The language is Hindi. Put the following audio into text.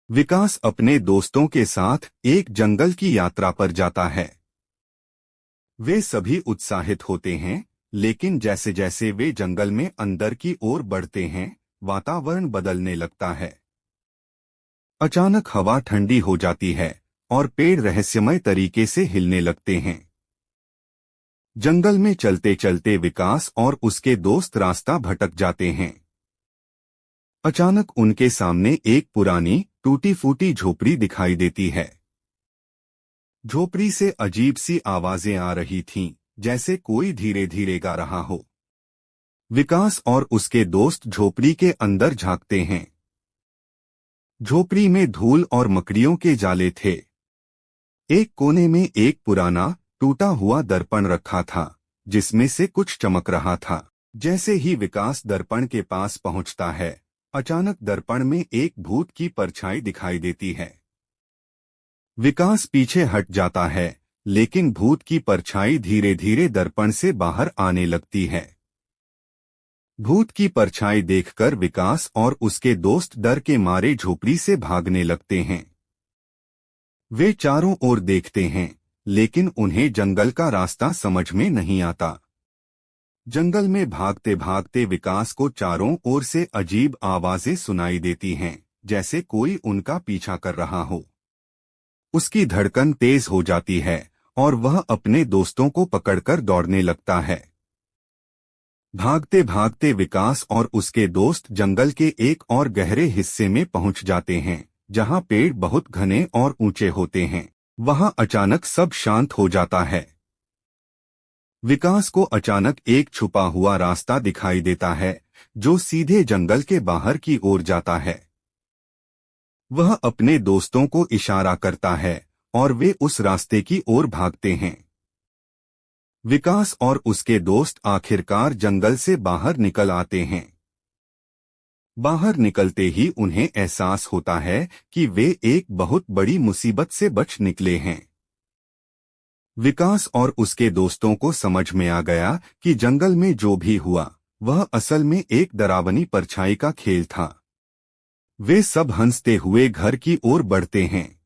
विकास अपने दोस्तों के साथ एक जंगल की यात्रा पर जाता है। वे सभी उत्साहित होते हैं, लेकिन जैसे जैसे वे जंगल में अंदर की ओर बढ़ते हैं, वातावरण बदलने लगता है। अचानक हवा ठंडी हो जाती है और पेड़ रहस्यमय तरीके से हिलने लगते हैं। जंगल में चलते चलते विकास और उसके दोस्त रास्ता भटक जाते हैं। अचानक उनके सामने एक पुरानी टूटी फूटी झोपड़ी दिखाई देती है। झोपड़ी से अजीब सी आवाजें आ रही थीं, जैसे कोई धीरे धीरे गा रहा हो। विकास और उसके दोस्त झोपड़ी के अंदर झांकते हैं। झोपड़ी में धूल और मकड़ियों के जाले थे। एक कोने में एक पुराना टूटा हुआ दर्पण रखा था, जिसमें से कुछ चमक रहा था। जैसे ही विकास दर्पण के पास पहुंचता है, अचानक दर्पण में एक भूत की परछाई दिखाई देती है। विकास पीछे हट जाता है, लेकिन भूत की परछाई धीरे धीरे दर्पण से बाहर आने लगती है। भूत की परछाई देखकर विकास और उसके दोस्त डर के मारे झोपड़ी से भागने लगते हैं। वे चारों ओर देखते हैं, लेकिन उन्हें जंगल का रास्ता समझ में नहीं आता। जंगल में भागते भागते विकास को चारों ओर से अजीब आवाजें सुनाई देती हैं, जैसे कोई उनका पीछा कर रहा हो। उसकी धड़कन तेज हो जाती है और वह अपने दोस्तों को पकड़कर दौड़ने लगता है। भागते भागते विकास और उसके दोस्त जंगल के एक और गहरे हिस्से में पहुंच जाते हैं, जहां पेड़ बहुत घने और ऊंचे होते हैं। वहां अचानक सब शांत हो जाता है। विकास को अचानक एक छुपा हुआ रास्ता दिखाई देता है, जो सीधे जंगल के बाहर की ओर जाता है। वह अपने दोस्तों को इशारा करता है और वे उस रास्ते की ओर भागते हैं। विकास और उसके दोस्त आखिरकार जंगल से बाहर निकल आते हैं। बाहर निकलते ही उन्हें एहसास होता है कि वे एक बहुत बड़ी मुसीबत से बच निकले हैं। विकास और उसके दोस्तों को समझ में आ गया कि जंगल में जो भी हुआ, वह असल में एक डरावनी परछाई का खेल था। वे सब हंसते हुए घर की ओर बढ़ते हैं।